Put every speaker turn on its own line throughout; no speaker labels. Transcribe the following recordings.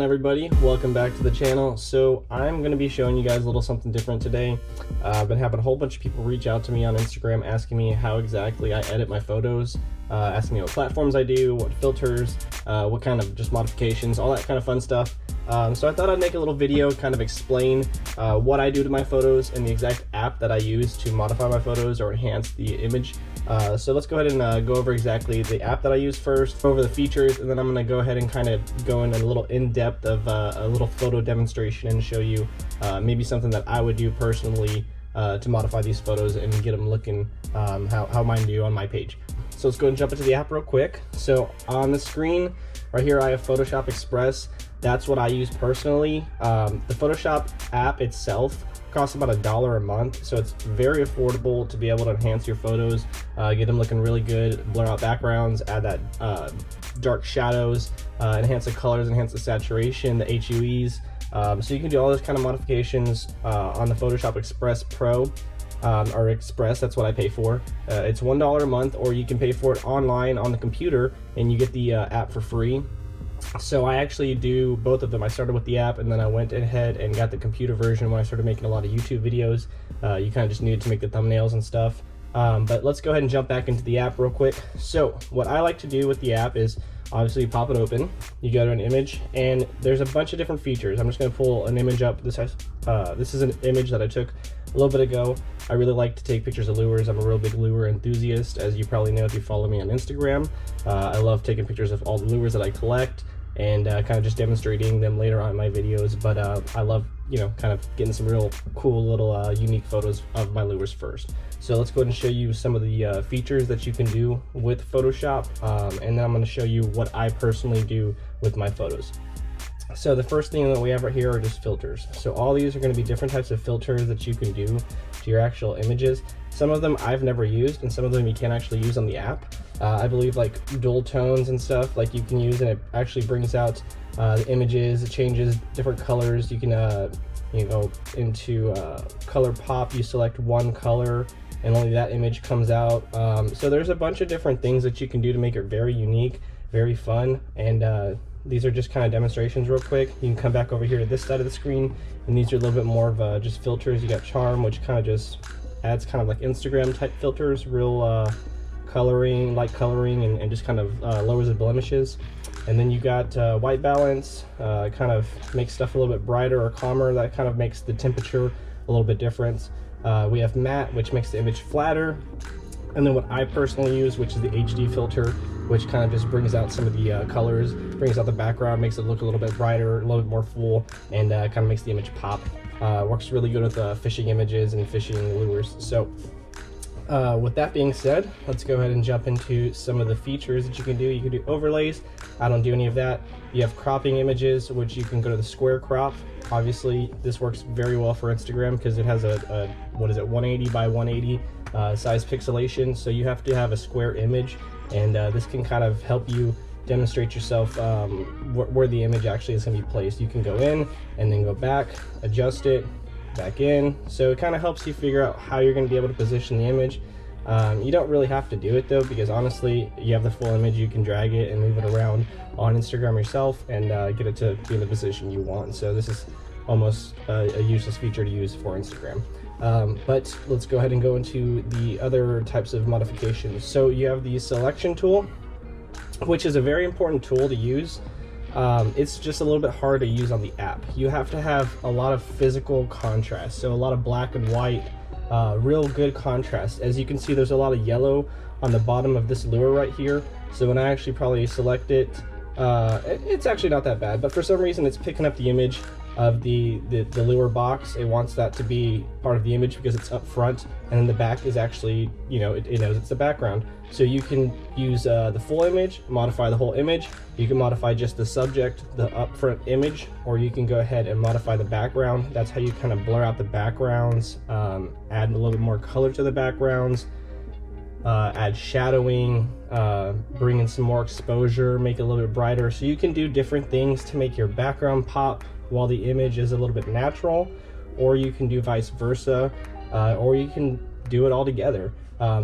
on, everybody? Welcome back to the channel. So I'm going to be showing you guys a little something different today. I've been having a whole bunch of people reach out to me on Instagram asking me how exactly I edit my photos, asking me what platforms I do, what filters, what kind of just modifications, all that kind of fun stuff. So I thought I'd make a little video, kind of explain what I do to my photos and the exact app that I use to modify my photos or enhance the image. So let's go ahead and go over exactly the app that I use first, over the features, and then I'm going to go ahead and kind of go in a little in-depth of a little photo demonstration and show you maybe something that I would do personally to modify these photos and get them looking how mine do on my page. So let's go and jump into the app real quick. So on the screen right here I have Photoshop Express. That's what I use personally. The Photoshop app itself costs about $1 a month, so it's very affordable to be able to enhance your photos, get them looking really good, blur out backgrounds, add that dark shadows, enhance the colors, enhance the saturation, the HUEs. So you can do all those kind of modifications on the Photoshop Express Pro, or Express, that's what I pay for. It's $1 a month, or you can pay for it online on the computer and you get the app for free. So I actually do both of them. I started with the app and then I went ahead and got the computer version when I started making a lot of YouTube videos. You kind of just needed to make the thumbnails and stuff. But let's go ahead and jump back into the app real quick. So what I like to do with the app is obviously you pop it open, you go to an image, and there's a bunch of different features. I'm just going to pull an image up. This is an image that I took a little bit ago. I really like to take pictures of lures. I'm a real big lure enthusiast, as you probably know if you follow me on Instagram. I love taking pictures of all the lures that I collect and kind of just demonstrating them later on in my videos. But I love, kind of getting some real cool little unique photos of my lures first. So let's go ahead and show you some of the features that you can do with Photoshop, and then I'm going to show you what I personally do with my photos. So the first thing that we have right here are just filters. So all these are going to be different types of filters that you can do to your actual images. Some of them I've never used, and some of them you can actually use on the app. I believe like dual tones and stuff like you can use, and it actually brings out the images. It changes different colors. You can go into color pop. You select one color and only that image comes out. So there's a bunch of different things that you can do to make it very unique, very fun. And these are just kind of demonstrations real quick. You can come back over here to this side of the screen, and these are a little bit more of just filters. You got Charm, which kind of just adds kind of like Instagram type filters, real coloring, light coloring, and just kind of lowers the blemishes. And then you got white balance, kind of makes stuff a little bit brighter or calmer. That kind of makes the temperature a little bit different. We have matte, which makes the image flatter. And then what I personally use, which is the HD filter, which kind of just brings out some of the colors, brings out the background, makes it look a little bit brighter, a little bit more full, and kind of makes the image pop. Works really good with fishing images and fishing lures. So with that being said, let's go ahead and jump into some of the features that you can do. You can do overlays. I don't do any of that. You have cropping images, which you can go to the square crop. Obviously, this works very well for Instagram because it has a 180 by 180 size pixelation. So you have to have a square image, and this can kind of help you demonstrate yourself where the image actually is going to be placed. You can go in and then go back, adjust it, back in. So it kind of helps you figure out how you're going to be able to position the image. You don't really have to do it though, because honestly, you have the full image. You can drag it and move it around on Instagram yourself and get it to be in the position you want. So this is almost a useless feature to use for Instagram. But let's go ahead and go into the other types of modifications. So you have the selection tool, which is a very important tool to use. It's just a little bit hard to use on the app. You have to have a lot of physical contrast, so a lot of black and white, real good contrast. As you can see, there's a lot of yellow on the bottom of this lure right here. So when I actually probably select it, it's actually not that bad, but for some reason it's picking up the image of the lure box. It wants that to be part of the image because it's up front, and then the back is actually, it knows it's the background. So you can use the full image, modify the whole image. You can modify just the subject, the upfront image, or you can go ahead and modify the background. That's how you kind of blur out the backgrounds, add a little bit more color to the backgrounds, add shadowing, bring in some more exposure, make it a little bit brighter. So you can do different things to make your background pop while the image is a little bit natural, or you can do vice versa, or you can do it all together.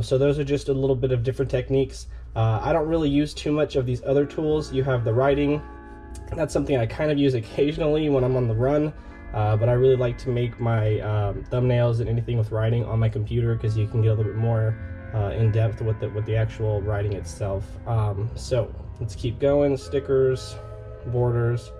So those are just a little bit of different techniques. I don't really use too much of these other tools. You have the writing, That's something I kind of use occasionally when I'm on the run, but I really like to make my thumbnails and anything with writing on my computer, because you can get a little bit more in depth with the actual writing itself. So let's keep going. Stickers, borders,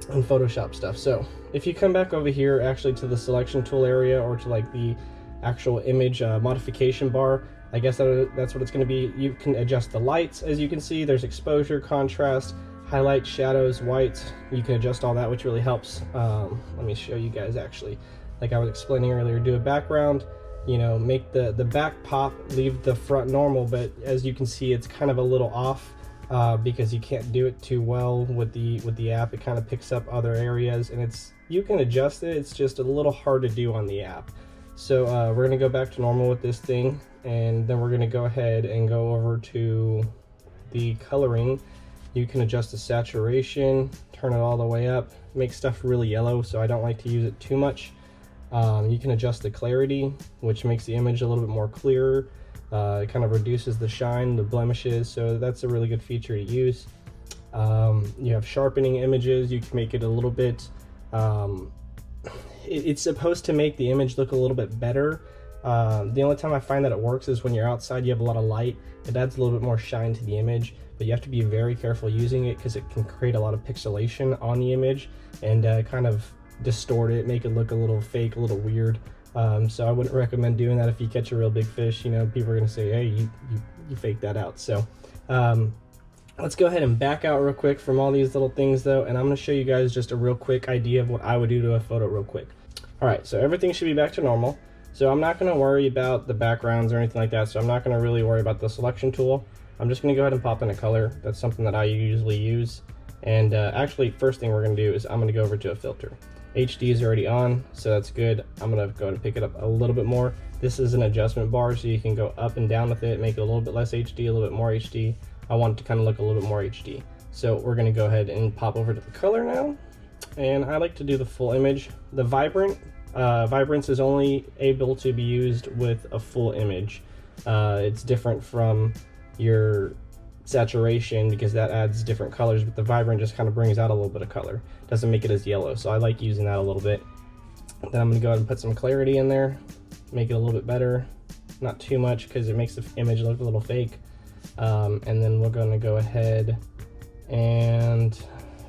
and Photoshop stuff. So if you come back over here actually to the selection tool area, or to like the actual image modification bar, I guess that's what it's going to be. You can adjust the lights. As you can see, there's exposure, contrast, highlight, shadows, whites. You can adjust all that, which really helps. Let me show you guys actually, like I was explaining earlier. Do a background, you know, make the back pop, leave the front normal, but as you can see, it's kind of a little off because you can't do it too well with the app. It kind of picks up other areas, and you can adjust it. It's just a little hard to do on the app. So we're gonna go back to normal with this thing, and then we're gonna go ahead and go over to the coloring. You can adjust the saturation, turn it all the way up, make stuff really yellow, so I don't like to use it too much. You can adjust the clarity, which makes the image a little bit more clearer. It kind of reduces the shine, the blemishes, so that's a really good feature to use. You have sharpening images. You can make it a little bit, it's supposed to make the image look a little bit better. The only time I find that it works is when you're outside, you have a lot of light. It adds a little bit more shine to the image, but you have to be very careful using it, because it can create a lot of pixelation on the image and kind of distort it, make it look a little fake, a little weird. So I wouldn't recommend doing that if you catch a real big fish. You know, people are gonna say, hey, you faked that out. So let's go ahead and back out real quick from all these little things though, and I'm gonna show you guys just a real quick idea of what I would do to a photo real quick. All right, so everything should be back to normal. So I'm not gonna worry about the backgrounds or anything like that. So I'm not gonna really worry about the selection tool. I'm just gonna go ahead and pop in a color. That's something that I usually use. And actually, first thing we're gonna do is I'm gonna go over to a filter. HD is already on, so that's good. I'm gonna go ahead and pick it up a little bit more. This is an adjustment bar, so you can go up and down with it, make it a little bit less HD, a little bit more HD. I want it to kind of look a little bit more HD. So we're gonna go ahead and pop over to the color now. And I like to do the full image. The vibrance is only able to be used with a full image. It's different from your saturation, because that adds different colors, but the vibrant just kind of brings out a little bit of color, doesn't make it as yellow. So I like using that a little bit. Then I'm gonna go ahead and put some clarity in there, make it a little bit better, not too much because it makes the image look a little fake. And then we're gonna go ahead and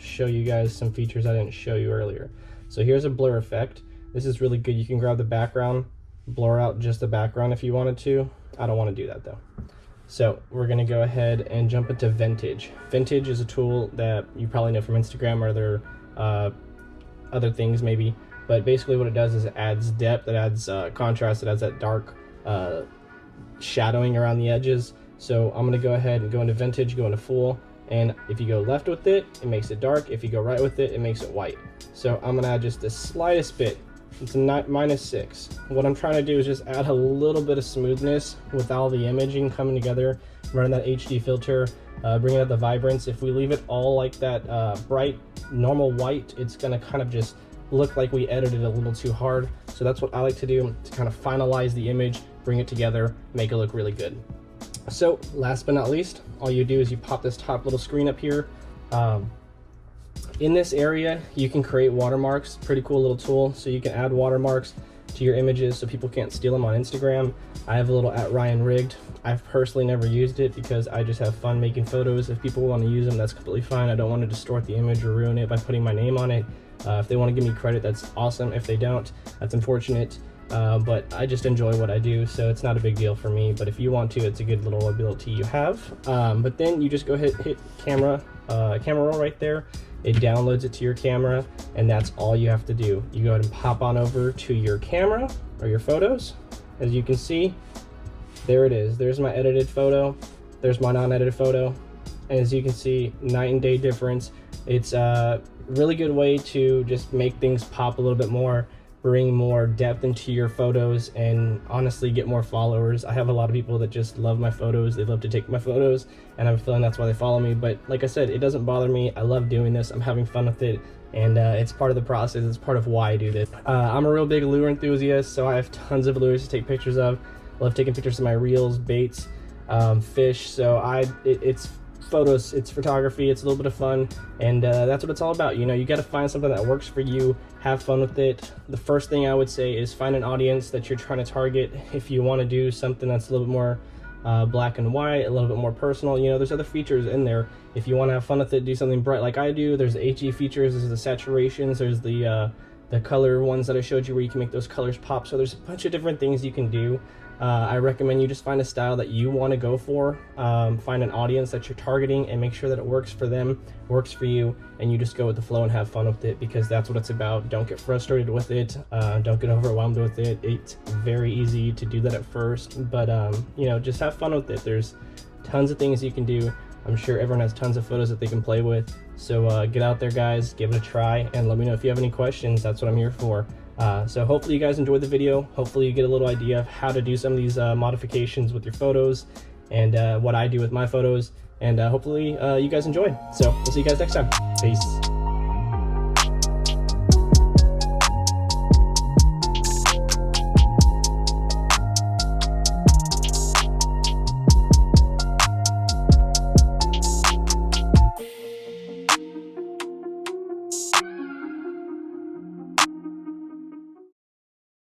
show you guys some features I didn't show you earlier. So here's a blur effect. This is really good. You can grab the background, blur out just the background if you wanted to. I don't want to do that though. So we're gonna go ahead and jump into Vintage. Vintage is a tool that you probably know from Instagram or other things maybe, but basically what it does is it adds depth, it adds contrast, it adds that dark shadowing around the edges. So I'm gonna go ahead and go into Vintage, go into Full, and if you go left with it, it makes it dark. If you go right with it, it makes it white. So I'm gonna add just the slightest bit. It's a -6. What I'm trying to do is just add a little bit of smoothness with all the imaging coming together, running that HD filter, bringing out the vibrance. If we leave it all like that bright, normal white, it's gonna kind of just look like we edited a little too hard. So that's what I like to do, to kind of finalize the image, bring it together, make it look really good. So last but not least, all you do is you pop this top little screen up here. In this area, you can create watermarks. Pretty cool little tool. So you can add watermarks to your images so people can't steal them on Instagram. I have a little @RyanRigged. I've personally never used it because I just have fun making photos. If people want to use them, that's completely fine. I don't want to distort the image or ruin it by putting my name on it. If they want to give me credit, that's awesome. If they don't, that's unfortunate. But I just enjoy what I do, so it's not a big deal for me. But if you want to, it's a good little ability you have. But then you just go ahead, hit camera roll right there. It downloads it to your camera, and that's all you have to do. You go ahead and pop on over to your camera or your photos. As you can see, there it is. There's my edited photo. There's my non-edited photo. And as you can see, night and day difference. It's a really good way to just make things pop a little bit more, bring more depth into your photos, and honestly get more followers. I have a lot of people that just love my photos. They love to take my photos, and I'm feeling that's why they follow me. But like I said, it doesn't bother me. I love doing this. I'm having fun with it, and it's part of the process. It's part of why I do this. I'm a real big lure enthusiast, so I have tons of lures to take pictures of. I love taking pictures of my reels, baits, fish. So it's photos, it's photography, it's a little bit of fun, and that's what it's all about. You know, you got to find something that works for you, have fun with it. The first thing I would say is find an audience that you're trying to target. If you want to do something that's a little bit more black and white, a little bit more personal, you know, there's other features in there. If you want to have fun with it, do something bright like I do. There's the HE features, there's the saturations, there's the color ones that I showed you where you can make those colors pop. So there's a bunch of different things you can do. I recommend you just find a style that you want to go for, find an audience that you're targeting, and make sure that it works for them, works for you, and you just go with the flow and have fun with it, because that's what it's about. Don't get frustrated with it, don't get overwhelmed with it. It's very easy to do that at first, but you know, just have fun with it. There's tons of things you can do. I'm sure everyone has tons of photos that they can play with. So get out there, guys, give it a try, and let me know if you have any questions. That's what I'm here for. So hopefully you guys enjoyed the video. Hopefully you get a little idea of how to do some of these modifications with your photos, and what I do with my photos, and hopefully you guys enjoy. So we'll see you guys next time. Peace.